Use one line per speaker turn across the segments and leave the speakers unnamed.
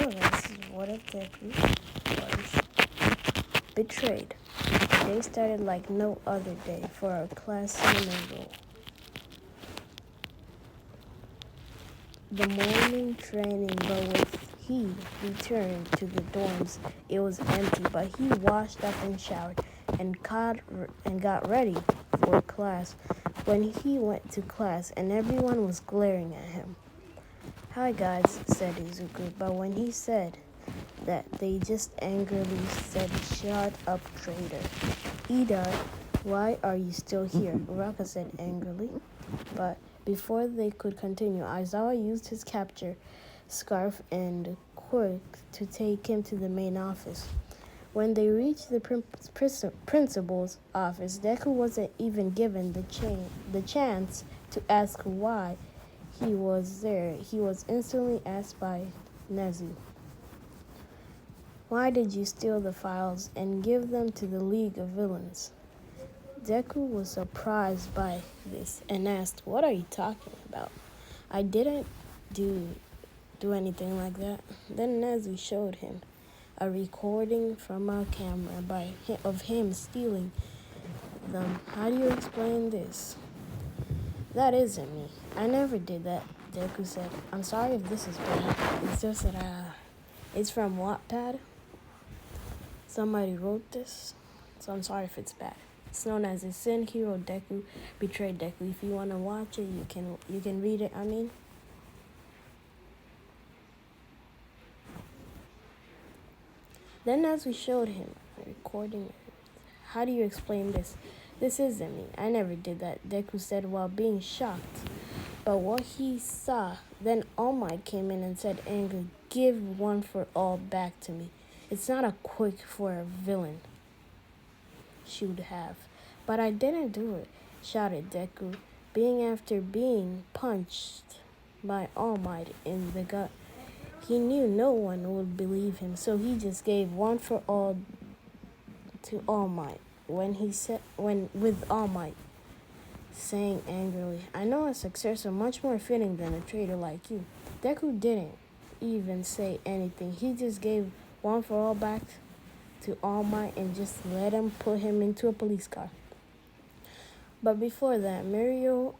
this is what if Deku was betrayed. They started like no other day for our class cinnamon roll. The morning training, but when he returned to the dorms, it was empty. But he washed up and showered and got ready for class. When he went to class, and everyone was glaring at him. "Hi guys," said Izuku, but when he said that, they just angrily said, "Shut up, traitor." "Ida, why are you still here?" Uraka said angrily. But before they could continue, Aizawa used his capture scarf and quirk to take him to the main office. When they reached the principal's office, Deku wasn't even given the chance to ask why he was there. He was instantly asked by Nezu. "Why did you steal the files and give them to the League of Villains?" Deku was surprised by this and asked, "What are you talking about? I didn't do anything like that." Then Nezu showed him a recording from a camera of him stealing them. "How do you explain this?" "That isn't me. I never did that," Deku said. "I'm sorry if this is bad. It's just that it's from Wattpad. Somebody wrote this, so I'm sorry if it's bad. It's known as the Sin Hero Deku Betrayed Deku. If you want to watch it, you can read it, Then as we showed him a recording, "How do you explain this? This isn't me. I never did that," Deku said while being shocked. But what he saw, then All Might came in and said angrily, "Give One for All back to me. It's not a quick for a villain should have." "But I didn't do it," shouted Deku, after being punched by All Might in the gut. He knew no one would believe him, so he just gave One for All to All Might. With All Might saying angrily, "I know a successor much more fitting than a traitor like you." Deku didn't even say anything. He just gave One for All back to All Might and just let him put him into a police car. But before that, Mirio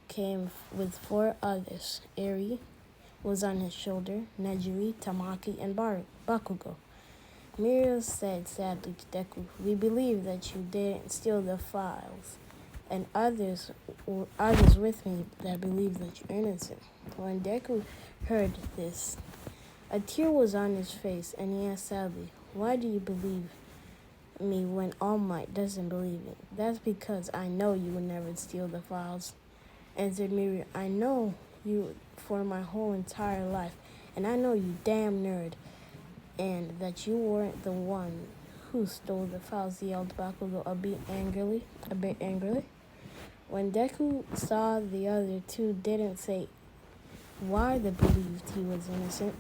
came with 4 others. Eri was on his shoulder, Nejiri, Tamaki, and Bakugo. Mirio said sadly to Deku, "We believe that you didn't steal the files, and others with me that believe that you're innocent." When Deku heard this, a tear was on his face, and he asked sadly, "Why do you believe me when All Might doesn't believe me?" "That's because I know you would never steal the files," answered Mirio. "I know you for my whole entire life, and I know you damn nerd, and that you weren't the one who stole the files," yelled Bakugo a bit angrily. When Deku saw the other 2 didn't say why they believed he was innocent,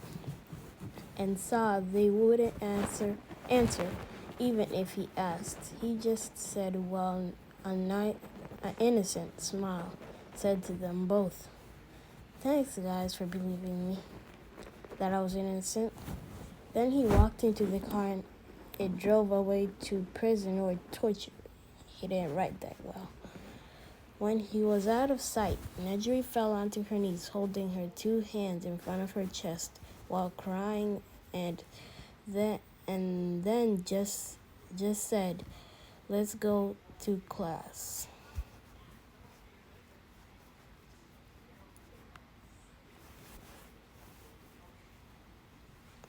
and saw they wouldn't answer even if he asked, he just said, "Well, an innocent smile said to them both, 'Thanks, guys, for believing me that I was innocent.'" Then he walked into the car and it drove away to prison or torture. He didn't write that well. When he was out of sight, Nejiri fell onto her knees, holding her 2 hands in front of her chest while crying, and then just said, "Let's go to class."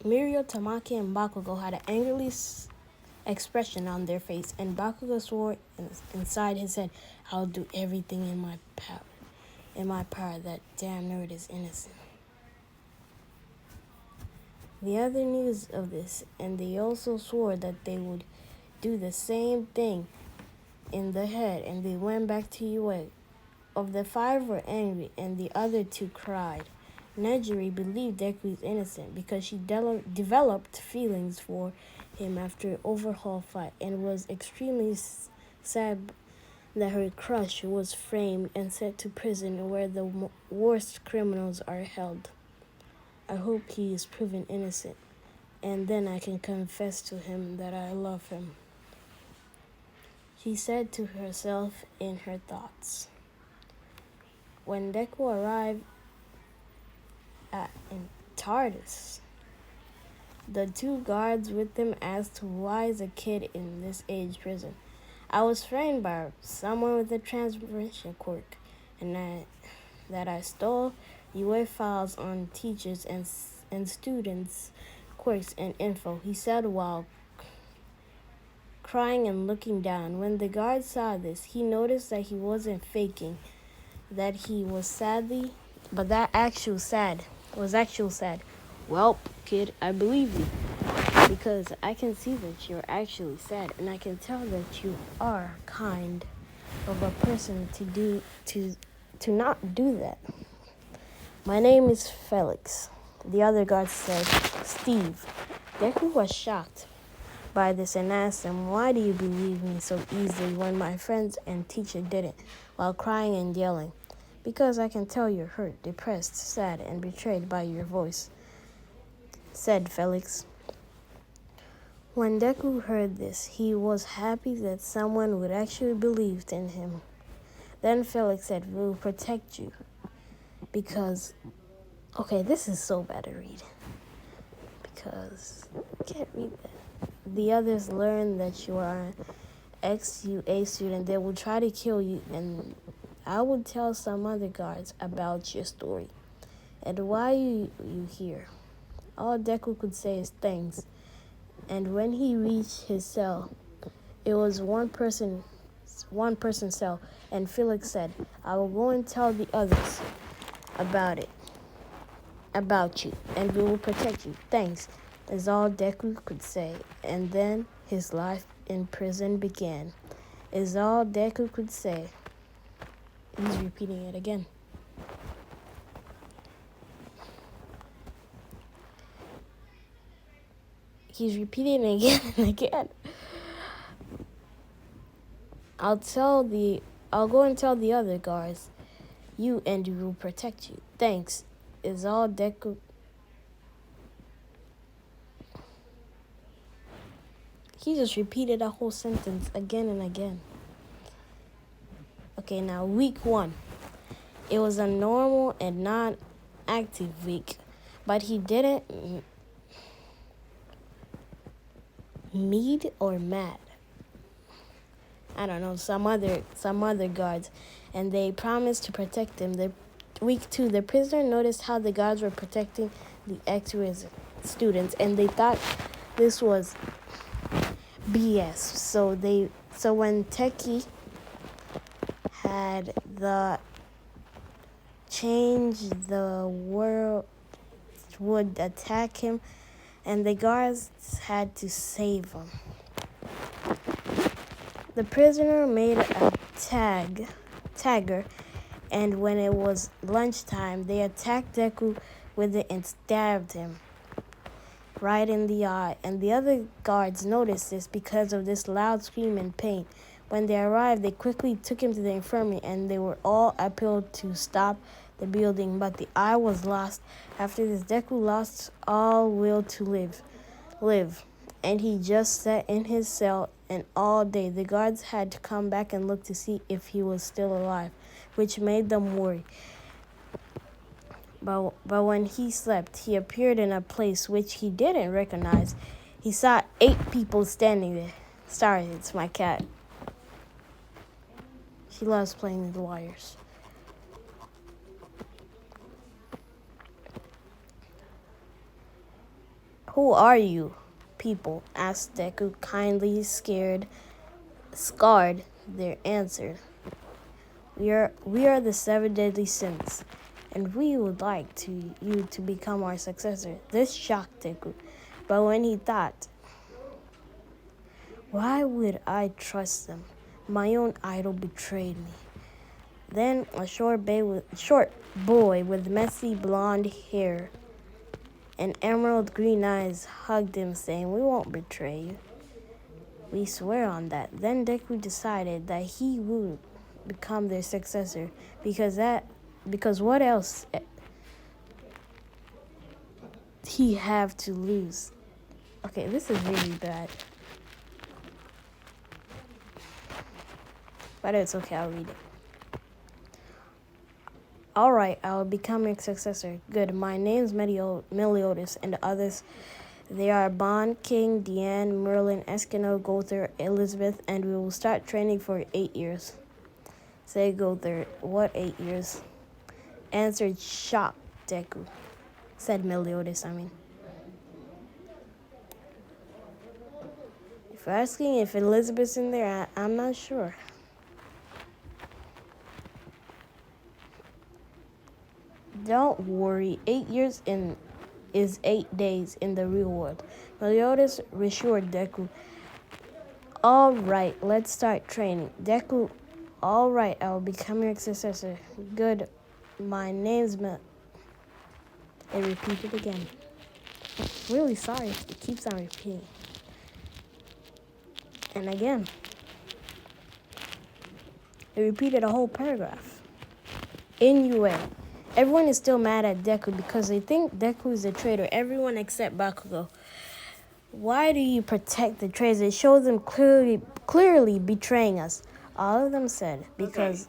Mirio, Tamaki, and Bakugo had an angry expression on their face, and Bakugo swore inside his head, "I'll do everything in my power. That damn nerd is innocent." The other news of this, and they also swore that they would do the same thing in the head, and they went back to UA. Of the 5 were angry, and the other 2 cried. Nejiri believed Deku was innocent because she developed feelings for him after an overhaul fight, and was extremely sad that her crush was framed and sent to prison where the worst criminals are held. I hope he is proven innocent, and then I can confess to him that I love him. She said to herself in her thoughts. When Deku arrived in TARDIS, the two guards with him asked why is a kid in this age prison. I was framed by someone with a transmission quirk, and that I stole UA files on teachers and students' quirks and info, he said while crying and looking down. When the guard saw this, he noticed that he wasn't faking, that he was but that was actual sad. Well, kid, I believe you, because I can see that you're actually sad, and I can tell that you are kind of a person to not do that. My name is Felix. The other guard said, Steve. Deku was shocked by this and asked him, why do you believe me so easily when my friends and teacher didn't, while crying and yelling? Because I can tell you're hurt, depressed, sad, and betrayed by your voice, said Felix. When Deku heard this, he was happy that someone would actually believe in him. Then Felix said, we'll protect you. Because, okay, this is so bad to read. Because I can't read that. The others learn that you are an ex-UA student. They will try to kill you, and I will tell some other guards about your story and why you here. All Deku could say is thanks. And when he reached his cell, it was one person's cell, and Felix said, I will go and tell the others about you, and we will protect you. Thanks, is all Deku could say. And then his life in prison began, is all Deku could say. He's repeating it again. He's repeating it again and again. I'll go and tell the other guards, you and we will protect you. Thanks, is all Deku. He just repeated that whole sentence again and again. Okay, now week 1. It was a normal and non-active week, but he didn't meet or mad. I don't know, some other guards, and they promised to protect him. Week 2, the prisoner noticed how the guards were protecting the ex-UA students, and they thought this was BS. So when Teki had the change, the world would attack him, and the guards had to save him. The prisoner made a tagger, and when it was lunchtime, they attacked Deku with it and stabbed him right in the eye. And the other guards noticed this because of this loud scream and pain. When they arrived, they quickly took him to the infirmary, and they were all appealed to stop the building, but the eye was lost. After this, Deku lost all will to live, and he just sat in his cell, and all day the guards had to come back and look to see if he was still alive, which made them worry. But when he slept, he appeared in a place which he didn't recognize. He saw 8 people standing there. Sorry, it's my cat. She loves playing with the wires. Who are you, people? Asked Deku, kindly, scarred. Their answer. We are the 7 deadly sins, and we would like you to become our successor. This shocked Deku, but when he thought, why would I trust them? My own idol betrayed me. Then a short boy with messy blonde hair and emerald green eyes hugged him, saying, we won't betray you. We swear on that. Then Deku decided that he would become their successor because what else he have to lose? Okay, this is really bad. But it's okay, I'll read it. All right, I will become your successor. Good. My name's Meliodas, and the others, they are Bond, King, Deanne, Merlin, Eskimo, Gother, Elizabeth, and we will start training for 8 years. Say Gother, what 8 years? Answered shocked Deku. Said Meliodas, If you're asking if Elizabeth's in there, I'm not sure. Don't worry, 8 years is 8 days in the real world. Meliodas reassured Deku. All right, let's start training. Deku, all right, I will become your successor. Good. My name's Mel. They repeated again. Really sorry, it keeps on repeating. And again. They repeated a whole paragraph. Anyway, everyone is still mad at Deku because they think Deku is a traitor. Everyone except Bakugo. Why do you protect the traitors? It shows them clearly betraying us. All of them said because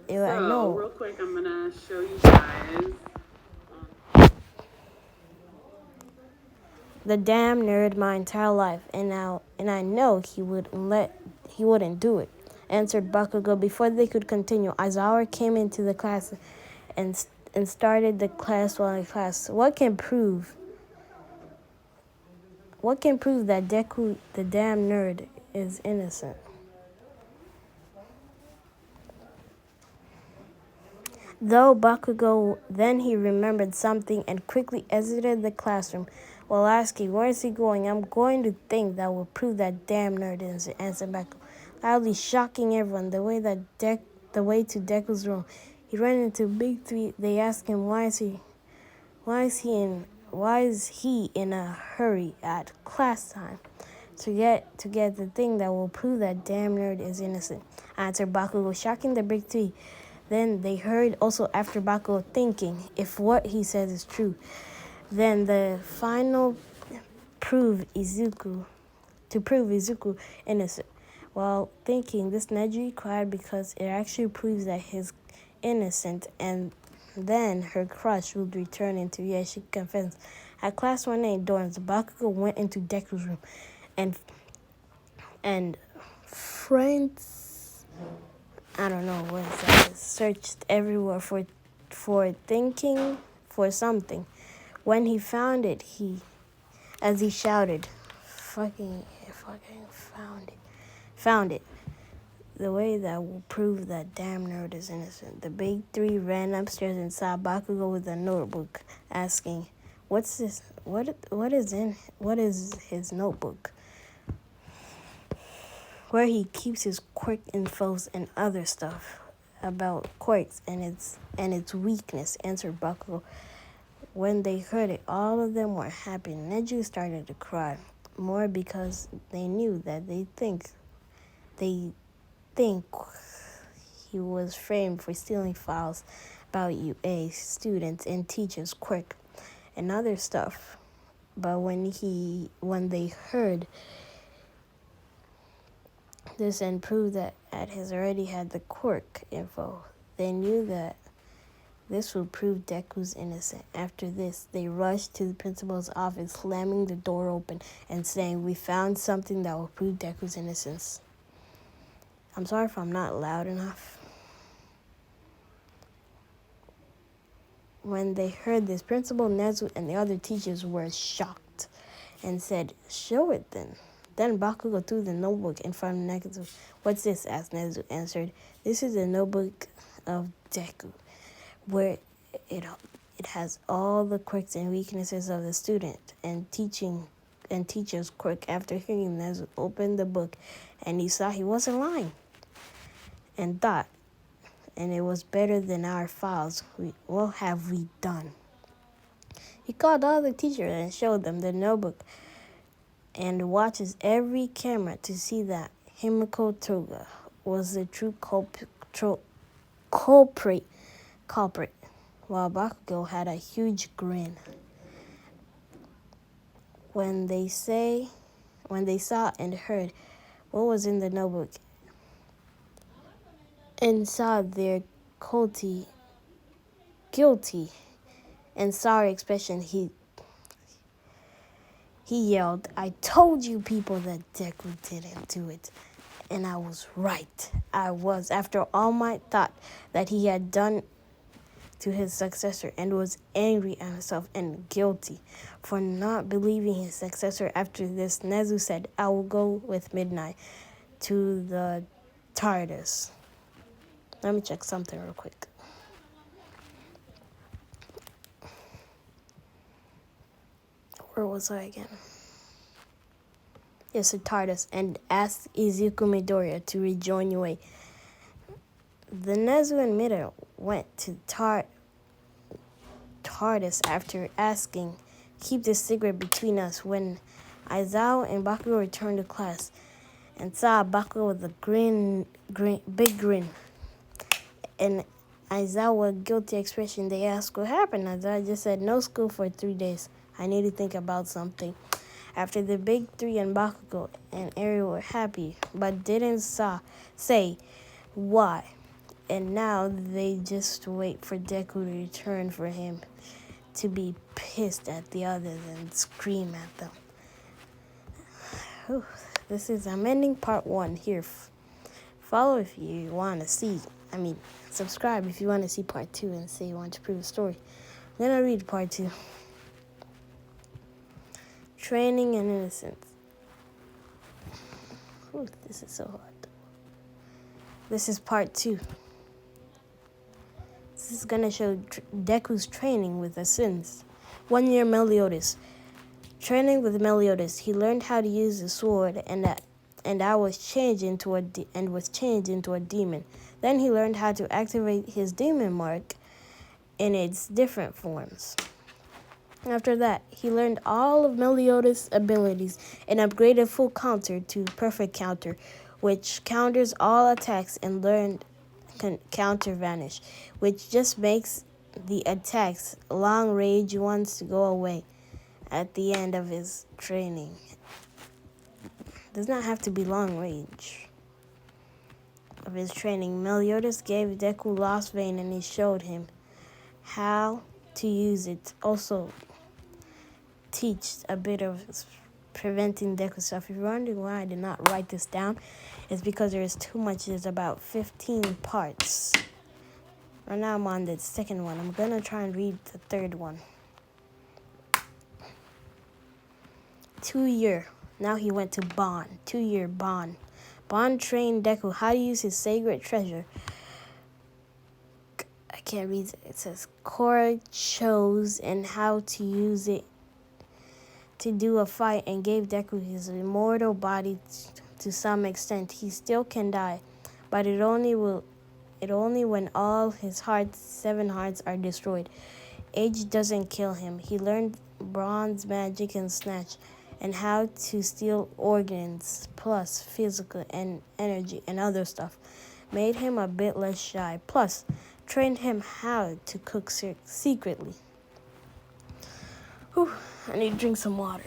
I know.
Real quick, I'm gonna show you guys.
The damn nerd my entire life, and I know he wouldn't do it. Answered Bakugo before they could continue. Aizawa came into the class and started the class while in class. What can prove that Deku, the damn nerd, is innocent? Though Bakugo, then he remembered something and quickly exited the classroom while asking, where is he going? I'm going to think that will prove that damn nerd is, answered Bakugo, loudly shocking everyone. The way to Deku's room. He ran into Big Three. They asked him, why is he in a hurry at class time? To get the thing that will prove that damn nerd is innocent, answered Bakugo, shocking the Big Three. Then they heard also after Bakugo thinking, if what he says is true, then the final prove Izuku innocent. While thinking this, Neji cried because it actually proves that he's innocent, and then her crush would return into she confessed. At class 1A dorms, Bakugo went into Deku's room and friends, I don't know what that is, searched everywhere for thinking for something. When he found it, he shouted, fucking found it. The way that will prove that damn nerd is innocent. The Big Three ran upstairs and saw Bakugo with a notebook, asking, what's this? What is his notebook? Where he keeps his quirk infos and other stuff about quirks and its weakness, answered Bakugo. When they heard it, all of them were happy. Neji started to cry, more because they knew that they think he was framed for stealing files about UA students and teachers' quirk and other stuff. But when they heard this and proved that has already had the quirk info, they knew that this would prove Deku's innocent. After this, they rushed to the principal's office, slamming the door open and saying, we found something that will prove Deku's innocence. I'm sorry if I'm not loud enough. When they heard this, Principal Nezu and the other teachers were shocked and said, show it then. Then Bakugo threw the notebook in front of Nezu. What's this? Asked Nezu. Answered, this is the notebook of Deku, where it has all the quirks and weaknesses of the student and teacher's quirk. After hearing Nezu opened the book, and he saw he wasn't lying, and thought, and it was better than our files. What have we done? He called all the teachers and showed them the notebook and watches every camera to see that Himiko Toga was the true culprit, while Bakugo had a huge grin. when they saw and heard what was in the notebook and saw their guilty and sorry expression, he yelled, "I told you people that Deku didn't do it." And I was right. I was, after All Might thought that he had done to his successor, and was angry at himself and guilty for not believing his successor. After this, Nezu said, "I will go with Midnight to the TARDIS." Let me check something real quick. Where was I again? Yes, the TARDIS, and asked Izuku Midoriya to rejoin Yue. The Nezu and Midoriya went to TARDIS after asking, "Keep this secret between us." When Aizawa and Bakugo returned to class and saw Bakugo with a big grin and Aizawa guilty expression, they asked what happened. Aizawa just said, "No school for 3 days. I need to think about something." After the big three and Bakugo and Eri were happy, but didn't say why. And now they just wait for Deku to return for him to be pissed at the others and scream at them. Whew. I'm ending part 1 here. Follow if you want to see. Subscribe if you want to see part 2 and say you want to prove a story. I'm going to read part 2. Training and Innocence. Ooh, this is so hard. This is part 2. This is going to show Deku's training with the Sins. 1 year Meliodas. Training with Meliodas, he learned how to use the sword and was changed into a demon. Then he learned how to activate his demon mark in its different forms. After that, he learned all of Meliodas' abilities and upgraded full counter to perfect counter, which counters all attacks, and learned counter vanish, which just makes the attacks long range ones to go away at the end of his training. Does not have to be long range. Of his training, Meliodas gave Deku Lost Vein and he showed him how to use it. Also teach a bit of preventing Deku stuff. If you're wondering why I did not write this down, it's because there is too much. There's about 15 parts. Right now I'm on the second one. I'm going to try and read the third one. 2 year. Now he went to Bond. 2 year Bond. Bond trained Deku how to use his sacred treasure. I can't read it. It says Korra chose and how to use it to do a fight, and gave Deku his immortal body to some extent. He still can die, but it only when all his 7 hearts are destroyed. Age doesn't kill him. He learned bronze magic and snatch, and how to steal organs, plus physical and energy and other stuff. Made him a bit less shy, plus trained him how to cook secretly. Whew, I need to drink some water.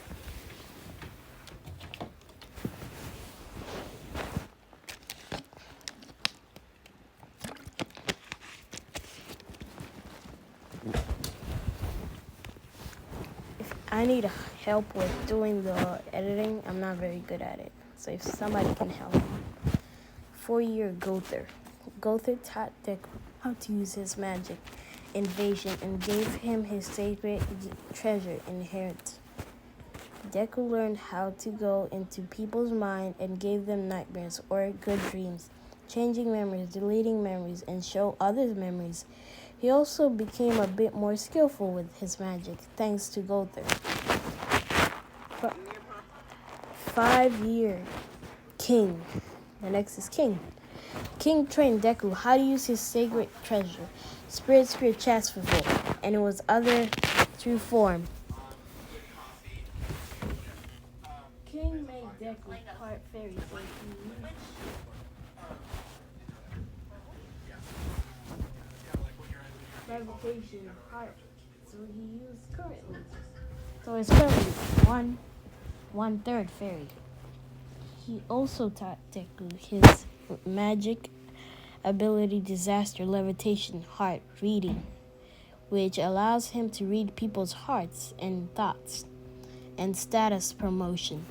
If I need help with doing the editing, I'm not very good at it. So if somebody can help. 4 year Gother. Gother taught Deku how to use his magic invasion and gave him his sacred treasure inherit. Deku learned how to go into people's mind and gave them nightmares or good dreams, changing memories, deleting memories, and show others memories. He also became a bit more skillful with his magic, thanks to Gother. 5 year King. The next is King. King trained Deku how to use his sacred treasure, Spirit Chastity, and it was other true form. King made Deku part fairy, so he used levitation part, so he used currently. So it's currently 1 1/3 fairy. He also taught Deku his magic ability disaster levitation heart reading, which allows him to read people's hearts and thoughts, and status promotion,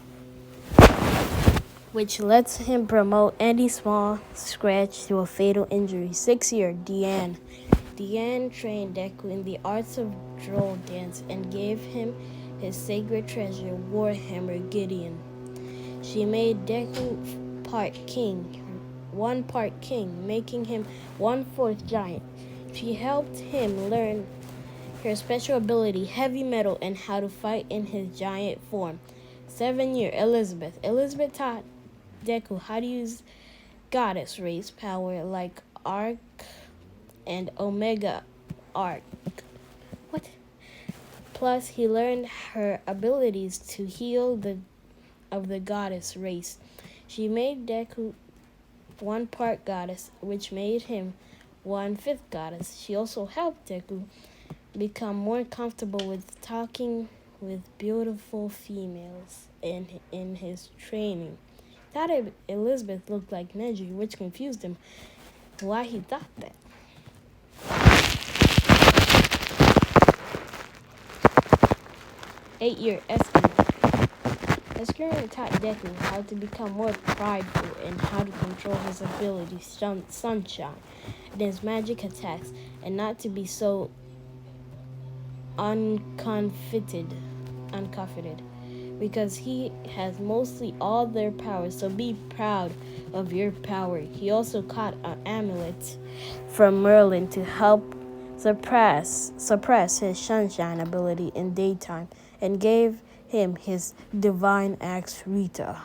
which lets him promote any small scratch to a fatal injury. 6-year Diane. Diane trained Deku in the arts of droll dance and gave him his sacred treasure, Warhammer Gideon. She made Deku one part king, making him 1/4 giant. She helped him learn her special ability, heavy metal, and how to fight in his giant form. 7-year Elizabeth. Elizabeth taught Deku how to use goddess race power like Arc and Omega Arc. What? Plus, he learned her abilities to heal of the goddess race. She made Deku 1 part goddess, which made him 1/5 goddess. She also helped Deku become more comfortable with talking with beautiful females in his training. Thought Elizabeth looked like Neji, which confused him why he thought that. 8-year Eskrima taught Deku how to become more prideful and how to control his ability, Sunshine, and his magic attacks, and not to be so unconfided, because he has mostly all their powers, so be proud of your power. He also caught an amulet from Merlin to help suppress his sunshine ability in daytime, and gave him his divine axe Rita.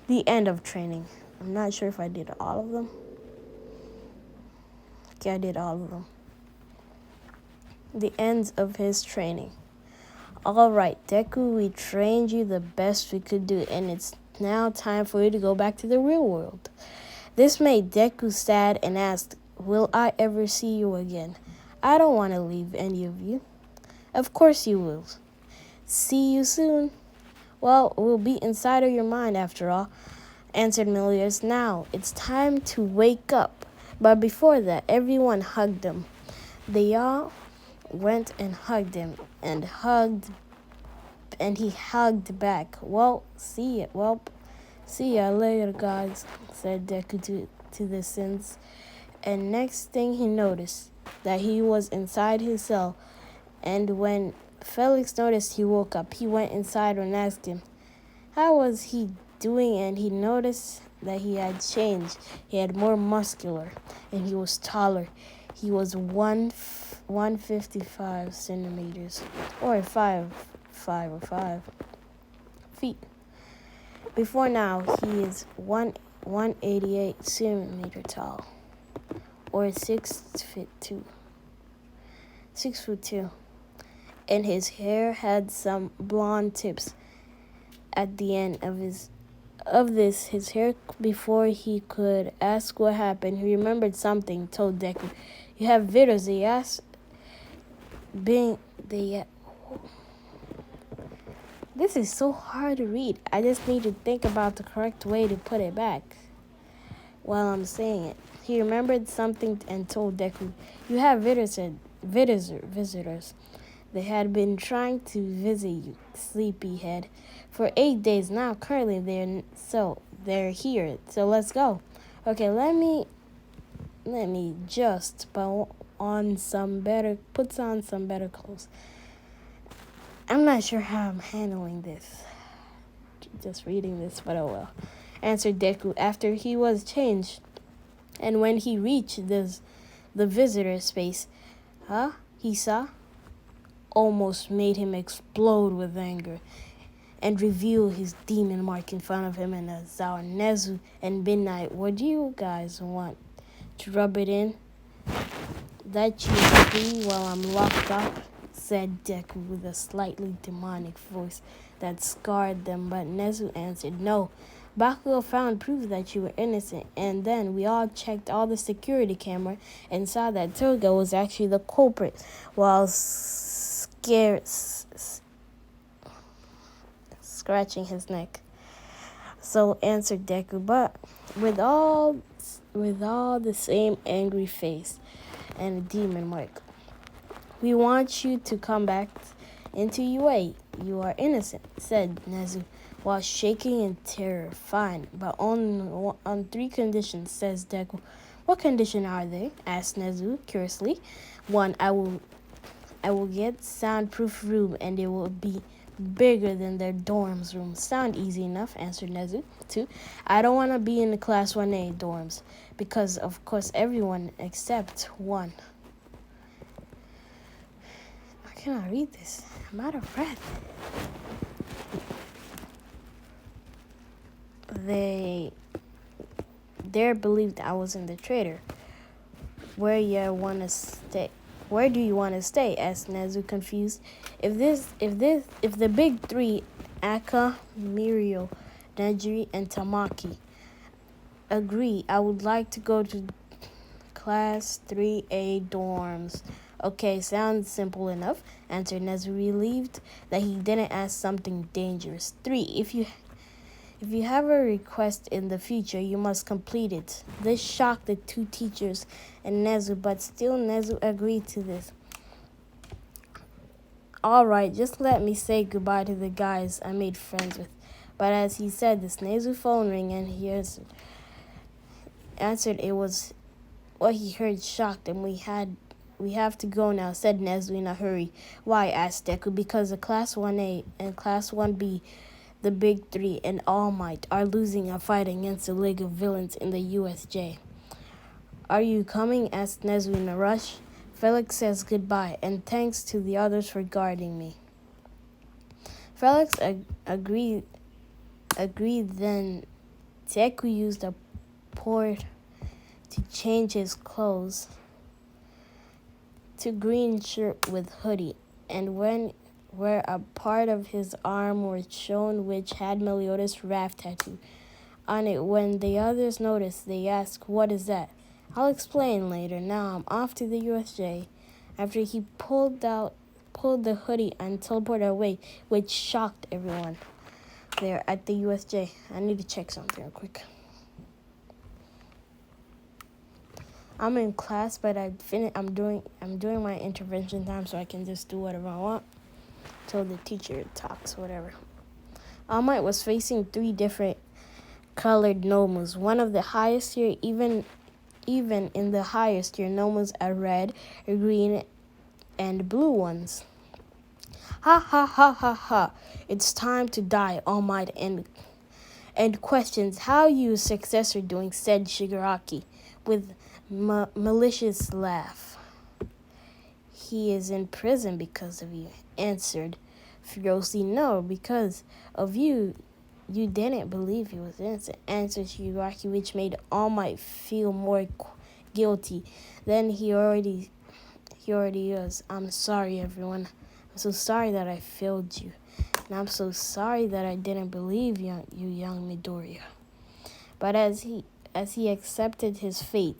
The end of training. I'm not sure if I did all of them. Okay, I did all of them. The ends of his training. Alright, Deku, we trained you the best we could do, and it's now time for you to go back to the real world. This made Deku sad and asked, "Will I ever see you again?" "I don't want to leave any of you." "Of course you will. See you soon." "Well, we'll be inside of your mind after all," answered Milius. "Now, it's time to wake up." But before that, everyone hugged him. They all went and hugged him, and he hugged back. See ya later, guys," said Deku to the Sins. And next thing he noticed that he was inside his cell, and when Felix noticed he woke up, he went inside and asked him how was he doing, and he noticed that he had changed. He had more muscular, and he was taller. He was 155 centimeters, or 5 feet. Before now, he is 188 centimeter tall, or 6'2". And his hair had some blonde tips at the end of his hair. Before he could ask what happened, he remembered something, told Deku, "You have vitters," he asked. This is so hard to read. I just need to think about the correct way to put it back while I'm saying it. He remembered something and told Deku, "You have visitors. They had been trying to visit you, sleepyhead, for 8 days now. Currently, they're here. So let's go." "Okay, let me just put on some better clothes. I'm not sure how I'm handling this. Just reading this, but oh well," answered Deku after he was changed. And when he reached the visitor space, he saw, almost made him explode with anger and reveal his demon mark in front of him and Nezu and Midnight. "What do you guys want? To rub it in? That you free while I'm locked up?" said Deku with a slightly demonic voice that scarred them, but Nezu answered, "No. Bakugo found proof that you were innocent, and then we all checked all the security camera and saw that Toga was actually the culprit, while scratching his neck. So answered Deku, but with all the same angry face and a demon mark. We want you to come back into UA. You are innocent, said Nezu, while shaking in terror. Fine, but on 3 conditions, says Deku. What condition are they? Asked Nezu curiously. 1, I will get soundproof room and it will be bigger than their dorms room. Sound easy enough, answered Nezu. 2, I don't want to be in the class 1A dorms because of course everyone except 1. I cannot read this. I'm out of breath. They believed I was in the traitor. Where do you want to stay? Asked Nezu, confused. If the big 3, Aka, Mirio, Nejiri, and Tamaki, agree, I would like to go to class 3A dorms. Okay, sounds simple enough, answered Nezu, relieved that he didn't ask something dangerous. 3, if you have a request in the future, you must complete it. This shocked the 2 teachers and Nezu, but still Nezu agreed to this. All right, just let me say goodbye to the guys I made friends with. But as he said this, Nezu's phone rang and he answered it was what he heard, shocked, and we have to go now, said Nezu in a hurry. Why? Asked Deku. Because the Class 1A and Class 1B, the big 3 and All Might, are losing a fight against the League of Villains in the USJ. Are you coming? Asked Nezu in a rush. Felix says goodbye and thanks to the others for guarding me. Felix agreed. Then Deku used a port to change his clothes to green shirt with hoodie, and where a part of his arm was shown which had Meliodas' Wrath tattoo on it. When the others noticed, they asked, "What is that?" "I'll explain later. Now I'm off to the USJ." After he pulled the hoodie and teleported away, which shocked everyone there at the USJ. I need to check something real quick. I'm in class, but I'm doing my intervention time, so I can just do whatever I want till the teacher talks, whatever. All Might was facing 3 different colored Nomus. One of the highest tier, even in the highest tier, Nomus are red, green, and blue ones. Ha ha ha ha ha! It's time to die, All Might and questions how you successor doing, said Shigaraki with malicious laugh. He is in prison because of you, answered furiously. No, because of you. You didn't believe he was innocent, answered Shigaraki, which made All Might feel more guilty than he already is. I'm sorry, everyone. I'm so sorry that I failed you. And I'm so sorry that I didn't believe you, young Midoriya. But as he accepted his fate,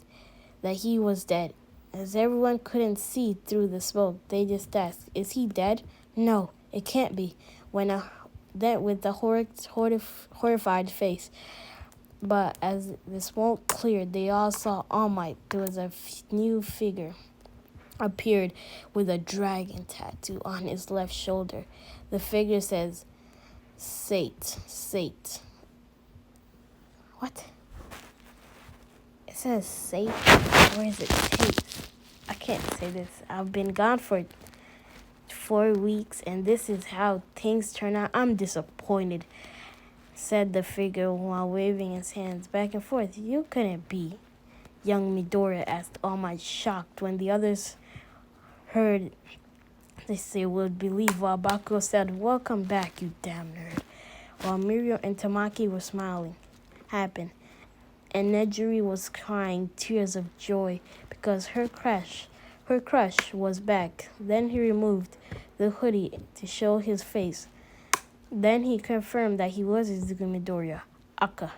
that he was dead. As everyone couldn't see through the smoke, they just asked, "Is he dead?" "No, it can't be." With the horrified face. But as the smoke cleared, they all saw All Might. There was a new figure appeared with a dragon tattoo on his left shoulder. The figure says, Sate. What? It says Sate? Or is it Tate? I can't say this. I've been gone for 4 weeks, and this is how things turn out. I'm disappointed, said the figure while waving his hands back and forth. You couldn't be. Young Midoriya asked, All Might, shocked when the others heard they would believe, while Bakugo said, "Welcome back, you damn nerd." While Mirio and Tamaki were smiling. Happened. And Nejiri was crying tears of joy because her crush was back. Then he removed the hoodie to show his face. Then he confirmed that he was Izuku Midoriya, Aka.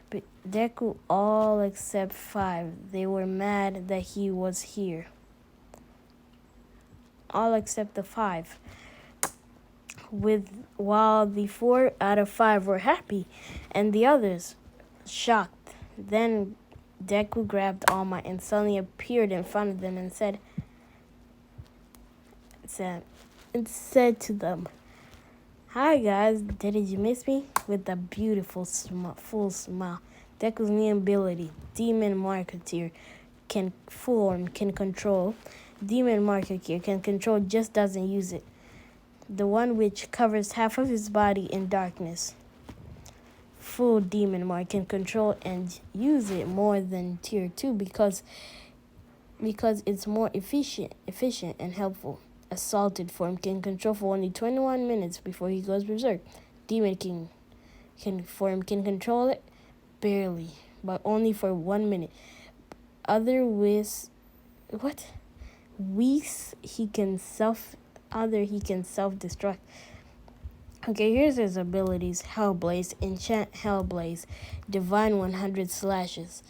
But Deku, all except 5, they were mad that he was here. All except the 5. while the 4 out of 5 were happy and the others shocked. Then Deku grabbed All Might and suddenly appeared in front of them and said to them, "Hi guys, did you miss me?" With a beautiful full smile. Deku's new ability, Demon Marketeer, can control. Demon Marketeer can control, just doesn't use it. The one which covers half of his body in darkness. Full Demon Mark can control and use it more than Tier 2 because it's more efficient and helpful. Assaulted form can control for only 21 minutes before he goes berserk. Demon King form can control it barely, but only for 1 minute. Other Whis he can self-destruct. Okay, here's his abilities. Hellblaze, enchant Hellblaze, divine 100 slashes,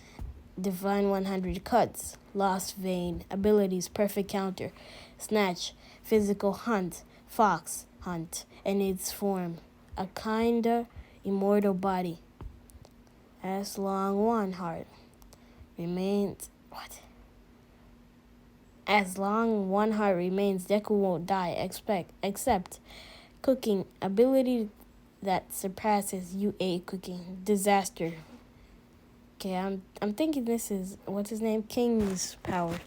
divine 100 cuts, lost vein, abilities, perfect counter, snatch, physical hunt, fox hunt, and its form, a kinda immortal body. As long one heart remains, Deku won't die, except cooking, ability that surpasses UA cooking, disaster. Okay, I'm thinking this is, what's his name? King's power.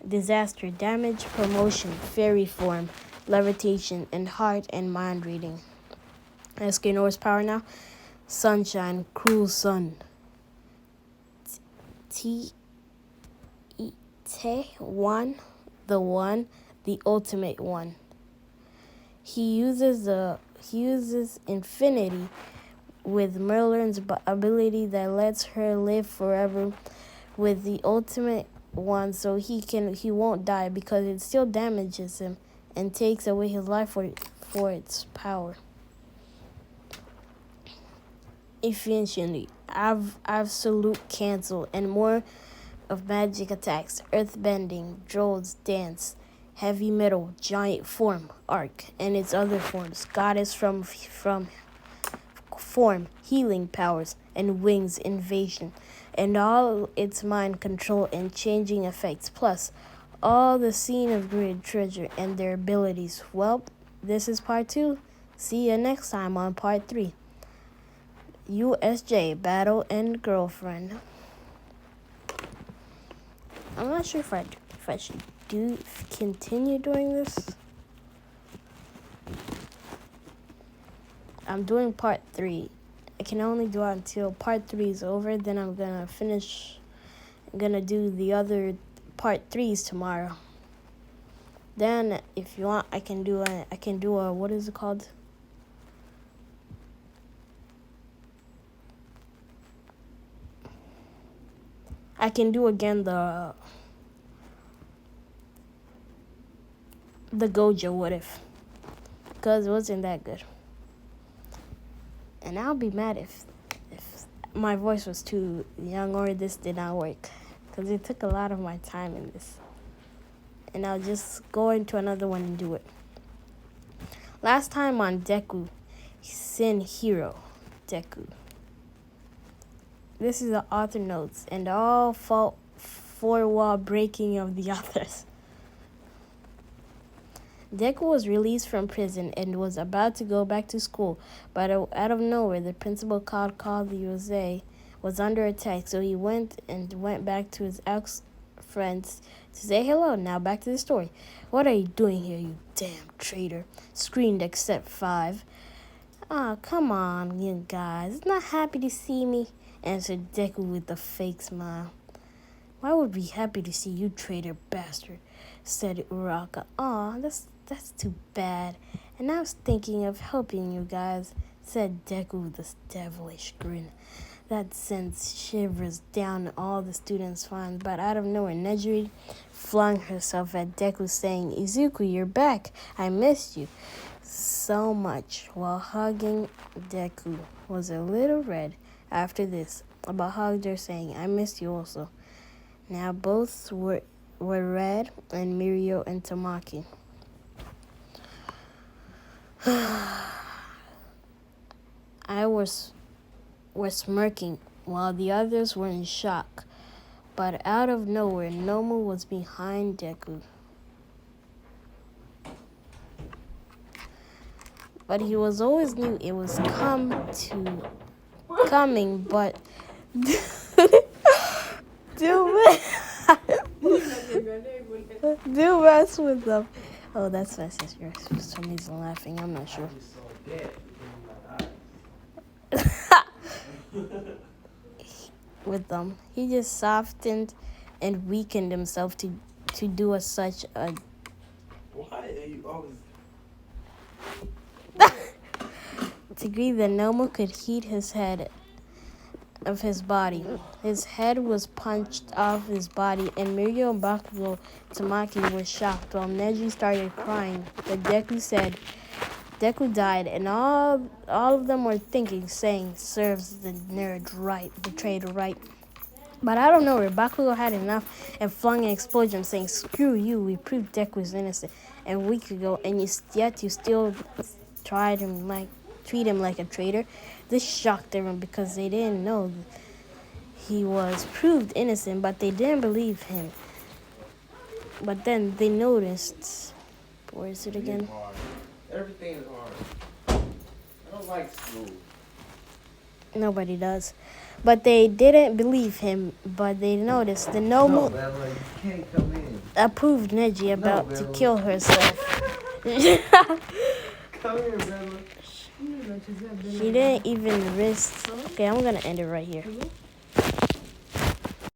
Disaster, damage, promotion, fairy form, levitation, and heart and mind reading. Escanor's power now. Sunshine, cruel sun. One, the ultimate one. He uses infinity with Merlin's ability that lets her live forever with the ultimate one, so he won't die because it still damages him and takes away his life for its power. Efficiently, absolute cancel and more of magic attacks, earth bending, Droll's dance, heavy metal, giant form, arc, and its other forms, goddess from form, healing powers, and wings invasion, and all its mind control and changing effects, plus all the scene of grid treasure and their abilities. Well, this is part 2. See you next time on part 3. USJ Battle and Girlfriend. I'm not sure if I should continue doing this. I'm doing part 3. I can only do it until part 3 is over. Then I'm gonna finish. I'm gonna do the other part 3s tomorrow. Then, if you want, I can do a what is it called? I can do again the Gojo what if, because it wasn't that good. And I'll be mad if my voice was too young or this did not work, because it took a lot of my time in this. And I'll just go into another one and do it. Last time on Deku, Sin Hero Deku. This is the author notes and all fault for wall breaking of the authors. Deku was released from prison and was about to go back to school, but out of nowhere, the principal called the Jose was under attack, so he went back to his ex-friends to say hello. Now back to the story. "What are you doing here, you damn traitor?" screamed Except 5. "Ah, come on, you guys. Not happy to see me," answered Deku with a fake smile. "Why would we be happy to see you, traitor bastard?" said Uraka. "Aw, that's too bad. And I was thinking of helping you guys," said Deku with a devilish grin that sent shivers down all the students' spines. But out of nowhere, Nejiri flung herself at Deku, saying, "Izuku, you're back. I missed you so much," while hugging Deku was a little red after this, but hugged her, saying, "I missed you also." Now both were red, and Mirio and Tamaki. head were smirking, while the others were in shock. But out of nowhere, Nomu was behind Deku. But he was always knew it was coming, but do mess with them. Oh, that's my sister. For some reason laughing. I'm not sure. With them, he just softened and weakened himself to do such a.
Why are you always?
Degree that Nomu could heat his head of his body. His head was punched off his body, and Mirio, Bakugo, Tamaki were shocked, while Neji started crying. But Deku said, Deku died, and all of them were thinking, saying, serves the nerd right, the traitor right. But I don't know where Bakugo had enough and flung an explosion, saying, screw you, we proved Deku was innocent a week ago, and yet you still treat him like a traitor. This shocked everyone because they didn't know he was proved innocent, but they didn't believe him. But then they noticed. Where is it again?
Everything is hard. I don't like school.
Nobody does. But they didn't believe him, but they noticed the
No,
Nomu
Bella, you can't come in.
approved Neji about to
Bella.
kill herself.
Come here, Bella.
She didn't even risk. Okay, I'm gonna end it right here.